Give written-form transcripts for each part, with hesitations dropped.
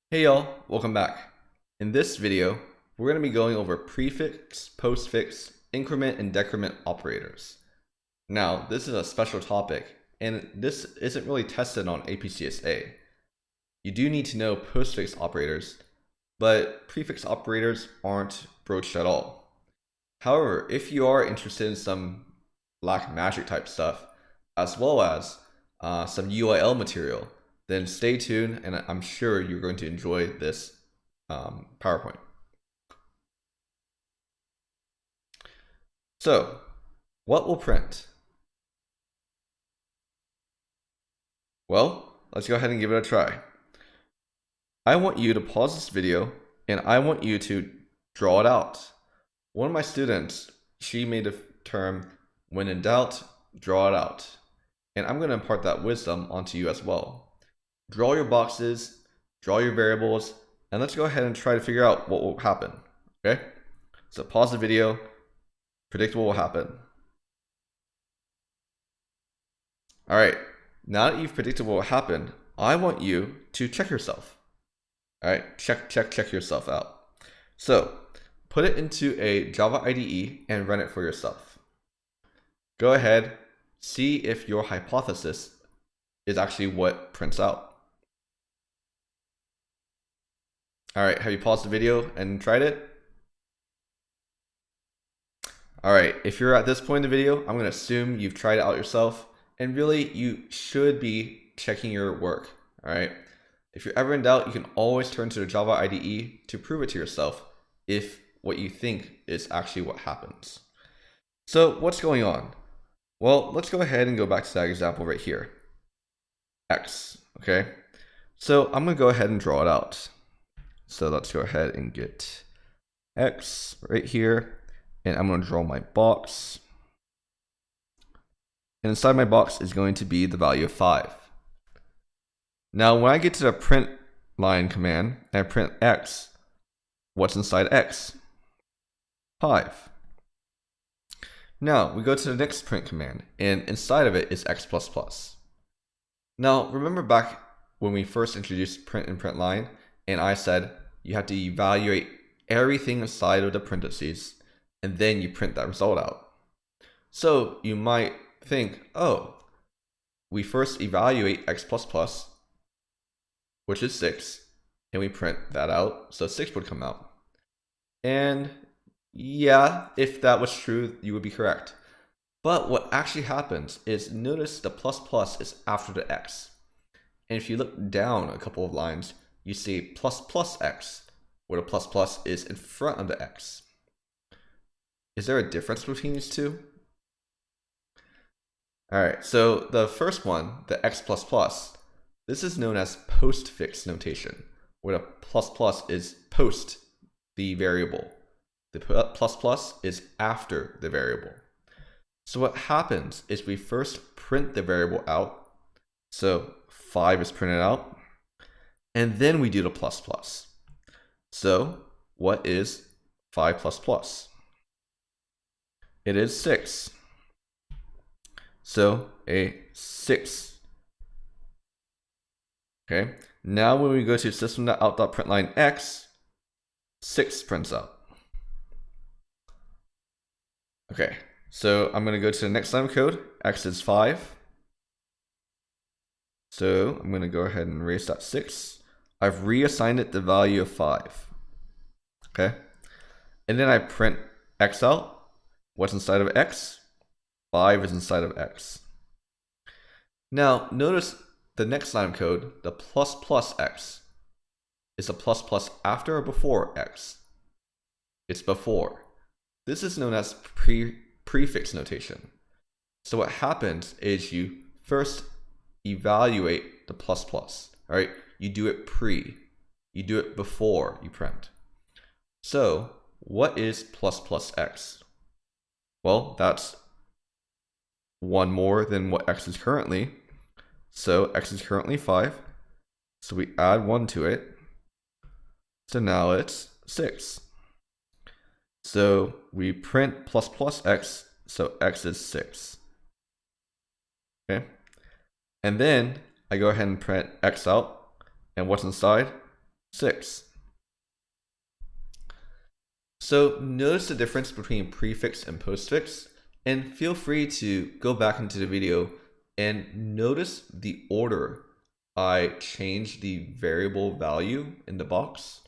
Hey y'all, welcome back. In this video, we're going to be going over prefix, postfix, increment, and decrement operators. Now, this is a special topic, and this isn't really tested on APCSA. You do need to know postfix operators, but prefix operators aren't broached at all. However, if you are interested in some black magic type stuff, as well as some UIL material, then stay tuned and I'm sure you're going to enjoy this PowerPoint. So, what will print? Well, let's go ahead and give it a try. I want you to pause this video and I want you to draw it out. One of my students, she made a term, when in doubt, draw it out. And I'm going to impart that wisdom onto you as well. Draw your boxes, draw your variables, and let's go ahead and try to figure out what will happen, okay? So pause the video, predict what will happen. All right, now that you've predicted what will happen, I want you to check yourself. All right, check yourself out. So put it into a Java IDE and run it for yourself. Go ahead, see if your hypothesis is actually what prints out. All right, have you paused the video and tried it? All right, if you're at this point in the video, I'm gonna assume you've tried it out yourself, and really you should be checking your work, all right? If you're ever in doubt, you can always turn to the Java IDE to prove it to yourself if what you think is actually what happens. So what's going on? Well, let's go ahead and go back to that example right here. X, okay? So I'm gonna go ahead and draw it out. So let's go ahead and get X right here. And I'm going to draw my box. And inside my box is going to be the value of 5. Now, when I get to the print line command and I print X, what's inside X? 5. Now, we go to the next print command, and inside of it is X++. Now, remember back when we first introduced print and print line, and I said you have to evaluate everything inside of the parentheses, and then you print that result out. So you might think, oh, we first evaluate X++, which is 6, and we print that out, so 6 would come out. And yeah, if that was true, you would be correct. But what actually happens is, notice the plus is after the X. And if you look down a couple of lines, you see plus X, where the plus is in front of the X. Is there a difference between these two? All right, so the first one, the X++, this is known as postfix notation, where the plus is post the variable. The plus is after the variable. So what happens is we first print the variable out. So 5 is printed out, and then we do the plus. So what is 5 plus? It is 6. So a 6. Okay. Now when we go to system.out.println X, 6 prints out. Okay. So I'm going to go to the next line of code. X is 5. So I'm going to go ahead and erase that 6. I've reassigned it the value of 5. Okay. And then I print X out. What's inside of X? 5 is inside of X. Now, notice the next line of code, the plus X. Is a plus after or before X? It's before. This is known as prefix notation. So what happens is you first evaluate the plus. All right, you do it you do it before you print. So what is plus X? Well, that's 1 more than what X is currently. So X is currently 5. So we add 1 to it. So now it's 6. So we print plus X, so X is 6. Okay. And then I go ahead and print X out. And what's inside? 6. So notice the difference between prefix and postfix, and feel free to go back into the video and notice the order I changed the variable value in the box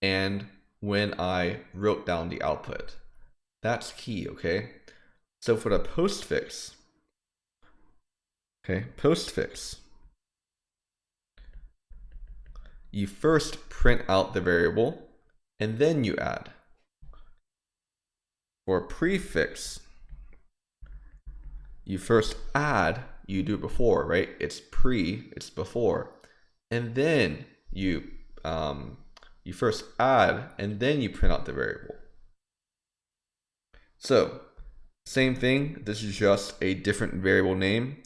and when I wrote down the output. That's key, okay? So for the postfix, you first print out the variable and then you add. For prefix, you first add, you do it before, right? It's before. And then you first add and then you print out the variable. So same thing, this is just a different variable name.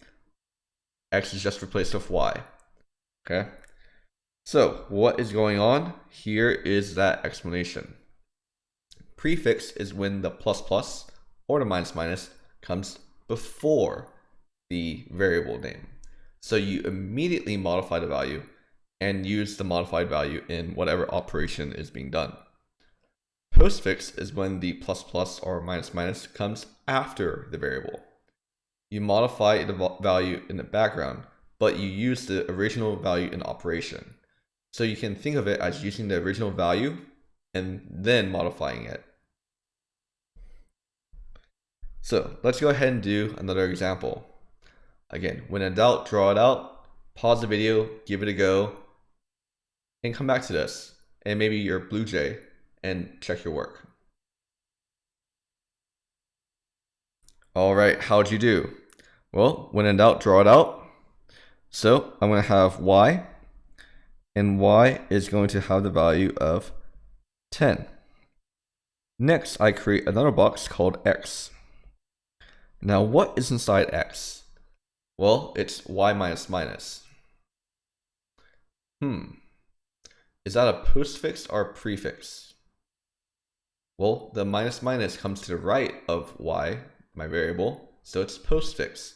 X is just replaced with Y, okay? So what is going on? Here is that explanation. Prefix is when the plus plus or the minus minus comes before the variable name. So you immediately modify the value and use the modified value in whatever operation is being done. Postfix is when the plus plus or minus minus comes after the variable. You modify the value in the background, but you use the original value in operation. So you can think of it as using the original value and then modifying it. So let's go ahead and do another example. Again, when in doubt, draw it out, pause the video, give it a go, and come back to this, and maybe your BlueJ, and check your work. All right, how'd you do? Well, when in doubt, draw it out. So I'm going to have Y, and Y is going to have the value of 10. Next, I create another box called X. Now, what is inside X? Well, it's Y minus minus. Is that a postfix or a prefix? Well, the minus minus comes to the right of Y, my variable, so it's postfix.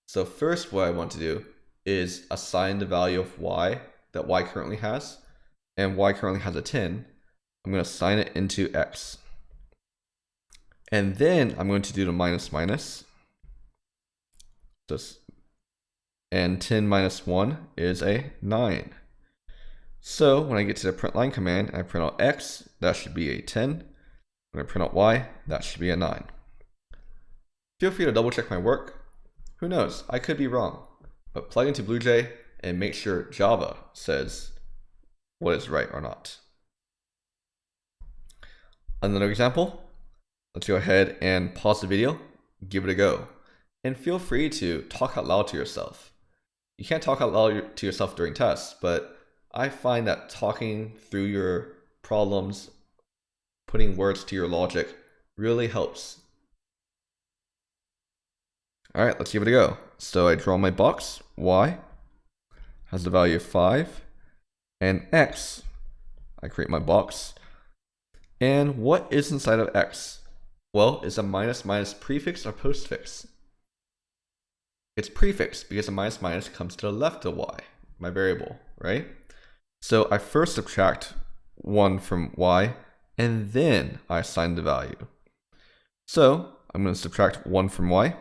So first what I want to do is assign the value of Y that Y currently has, and Y currently has a 10. I'm going to assign it into X. And then I'm going to do the minus minus. And 10 minus 1 is a 9. So when I get to the print line command, I print out X, that should be a 10. When I print out Y, that should be a 9. Feel free to double check my work. Who knows, I could be wrong. But plug into BlueJ and make sure Java says what is right or not. Another example. Let's go ahead and pause the video, give it a go, and feel free to talk out loud to yourself. You can't talk out loud to yourself during tests, but I find that talking through your problems, putting words to your logic, really helps. All right, let's give it a go. So I draw my box, Y has the value of 5, and X, I create my box. And what is inside of X? Well, is a minus minus prefix or postfix? It's prefix because a minus minus comes to the left of Y, my variable, right? So I first subtract 1 from Y, and then I assign the value. So I'm going to subtract 1 from Y.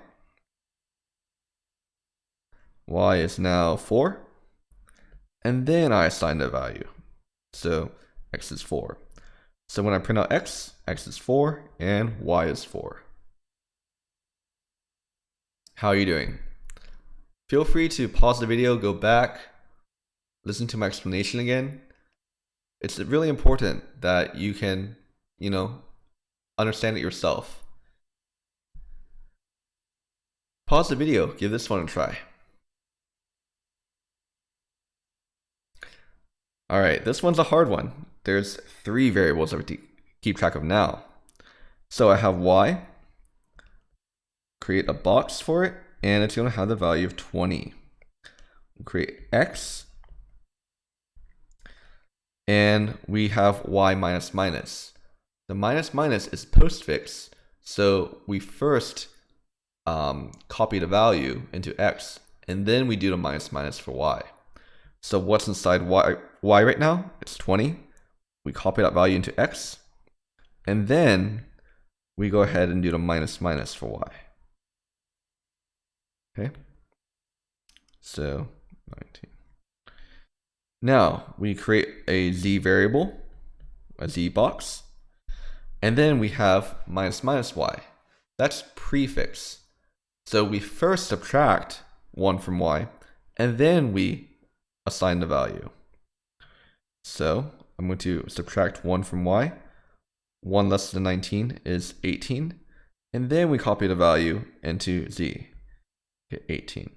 Y is now 4. And then I assign the value. So X is 4. So when I print out X, X is 4 and Y is 4. How are you doing? Feel free to pause the video, go back, listen to my explanation again. It's really important that you can, understand it yourself. Pause the video, give this one a try. All right, this one's a hard one. There's 3 variables I have to keep track of now. So I have Y, create a box for it, and it's going to have the value of 20. We'll create X, and we have Y minus minus. The minus minus is postfix, so we first copy the value into X, and then we do the minus minus for Y. So what's inside Y y right now, it's 20. We copy that value into x, and then we go ahead and do the minus minus for y. Okay, so 19. Now we create a z variable, a z box, and then we have minus minus y. That's prefix. So we first subtract 1 from y, and then we assign the value. So I'm going to subtract 1 from y. 1 less than 19 is 18. And then we copy the value into z. Get 18.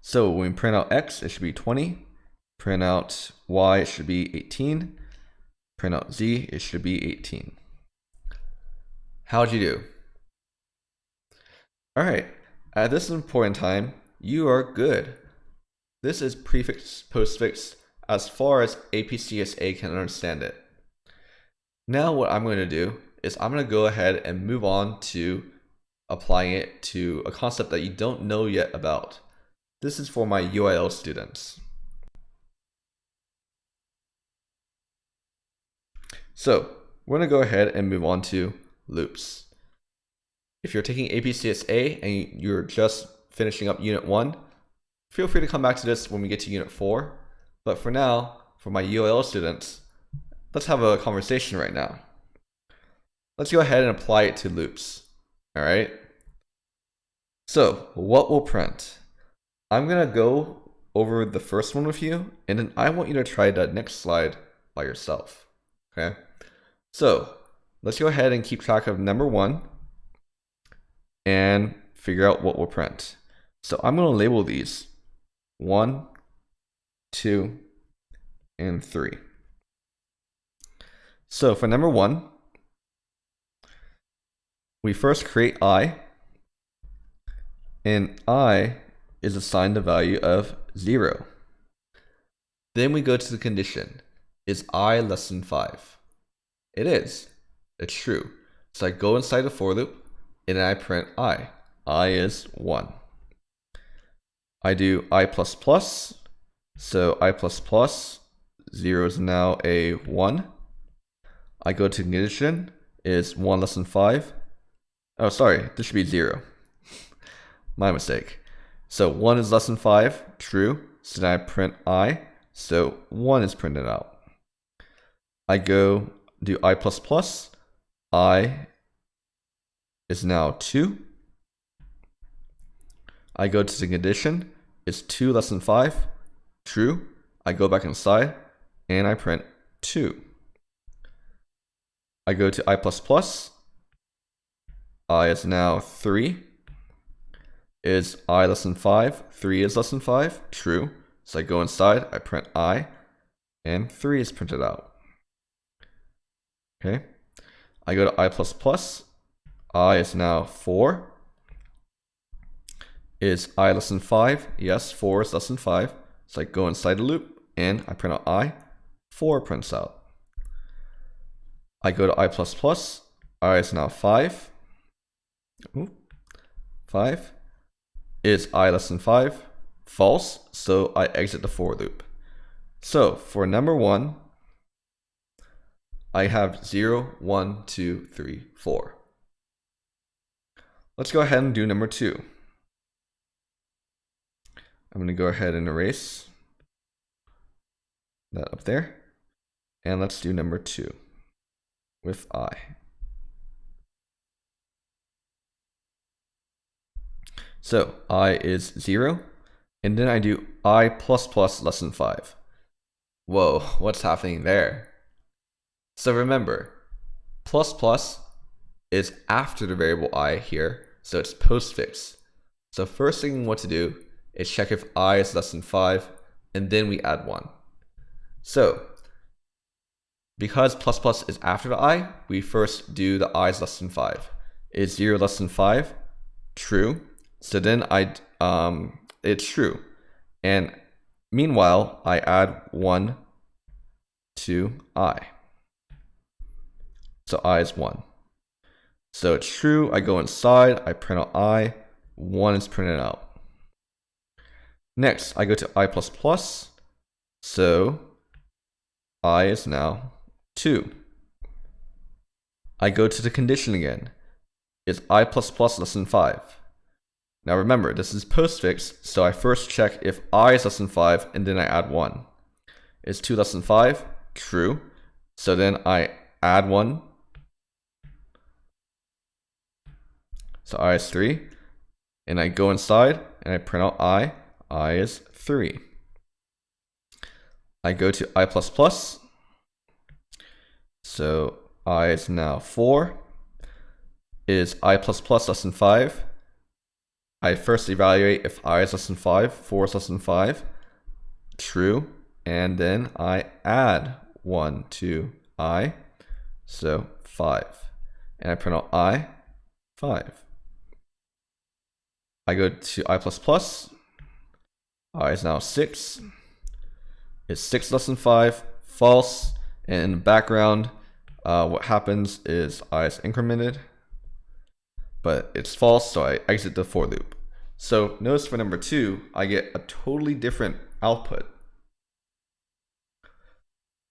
So when we print out x, it should be 20. Print out y, it should be 18. Print out z, it should be 18. How'd you do? All right, at this important time, you are good. This is prefix postfix as far as APCSA can understand it. Now what I'm going to do is I'm going to go ahead and move on to applying it to a concept that you don't know yet about. This is for my UIL students. So we're going to go ahead and move on to loops. If you're taking APCSA and you're just finishing up Unit 1, feel free to come back to this when we get to Unit 4. But for now, for my UIL students, let's have a conversation right now. Let's go ahead and apply it to loops. All right. So what will print? I'm going to go over the first one with you, and then I want you to try that next slide by yourself. Okay. So let's go ahead and keep track of number 1 and figure out what will print. So I'm going to label these 1, 2, and 3. So for number 1, we first create I, and I is assigned the value of 0. Then we go to the condition. Is I less than 5? It is. It's true. So I go inside the for loop, and then I print I. I is 1. I do I++, so I++, 0 is now a 1. I go to condition, is 1 less than 5. Oh, sorry, this should be 0. My mistake. So 1 is less than 5, true. So then I print I, so 1 is printed out. I go do I++, I is now 2. I go to the condition, is 2 less than 5, true. I go back inside, and I print 2. I go to I++, I is now 3. Is I less than 5? 3 is less than 5, true. So I go inside, I print I, and 3 is printed out. Okay. I go to I++, I is now 4. Is I less than 5? Yes, 4 is less than 5. So I go inside the loop, and I print out I, 4 prints out. I go to I++, I is now 5. Ooh, 5. Is I less than 5? False, so I exit the for loop. So for number 1, I have 0, 1, 2, 3, 4. Let's go ahead and do number 2. I'm going to go ahead and erase that up there. And let's do number 2 with I. So I is 0, and then I do I++ less than 5. Whoa, what's happening there? So remember, plus plus is after the variable I here, so it's postfix. So first thing we want to do is check if I is less than 5, and then we add 1. So because plus plus is after the I, we first do the I is less than 5. Is 0 less than 5? True. So then it's true. And meanwhile, I add 1 to I. So I is 1. So it's true. I go inside. I print out I. 1 is printed out. Next, I go to I++. So I is now 2. I go to the condition again. Is I++ less than 5? Now remember, this is postfix, so I first check if I is less than 5, and then I add 1. Is 2 less than 5? True. So then I add 1. So I is 3. And I go inside, and I print out I. I is 3. I go to I++. So I is now 4. Is I++ less than 5? I first evaluate if I is less than 5, 4 is less than 5. True. And then I add 1 to I. So 5. And I print out I, 5. I go to I++. I is now 6. Is 6 less than 5? False. And in the background, what happens is I is incremented, but it's false, so I exit the for loop. So notice for number 2, I get a totally different output.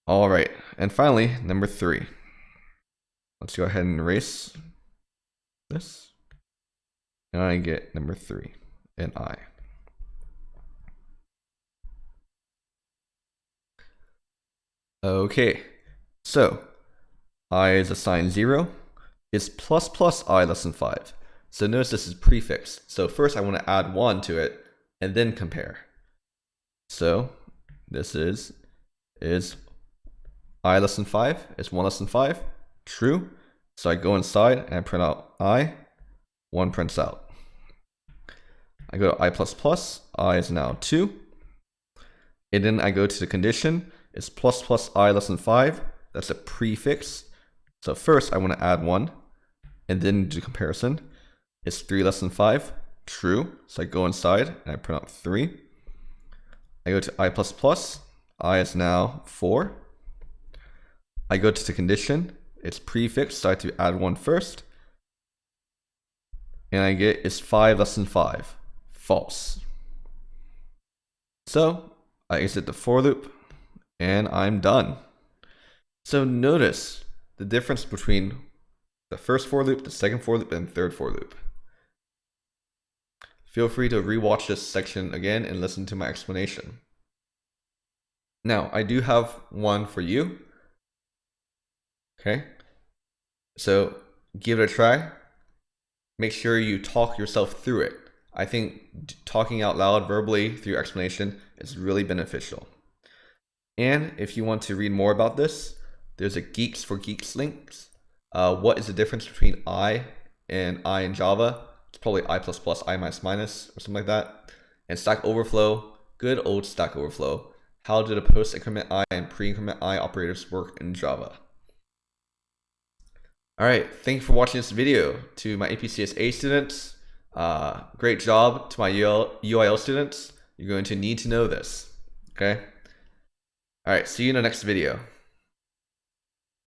All right, and finally, number 3. Let's go ahead and erase this. And I get number 3 in I. Okay, so I is assigned 0. Is ++ I less than 5? So notice this is prefix. So first I want to add 1 to it and then compare. So this is I less than 5? Is 1 less than 5? True. So I go inside and I print out I. 1 prints out. I go to I++. I is now 2. And then I go to the condition. Is ++ I less than 5? That's a prefix. So first I want to add 1 and then do comparison. Is 3 less than 5? True. So I go inside and I print out 3. I go to I++. I is now 4. I go to the condition. It's prefix, so I have to add 1 first. And I get is 5 less than 5? False. So I exit the for loop and I'm done. So notice the difference between the first for loop, the second for loop, and third for loop. Feel free to rewatch this section again and listen to my explanation. Now, I do have one for you. Okay, so give it a try. Make sure you talk yourself through it. I think talking out loud verbally through your explanation is really beneficial. And if you want to read more about this, there's a Geeks for Geeks links. What is the difference between I in Java? It's probably I++, I minus or something like that. And Stack Overflow, good old Stack Overflow. How do the post increment I and pre-increment I operators work in Java? All right, thank you for watching this video. To my APCSA students, great job. To my UIL students, you're going to need to know this, okay? All right, see you in the next video.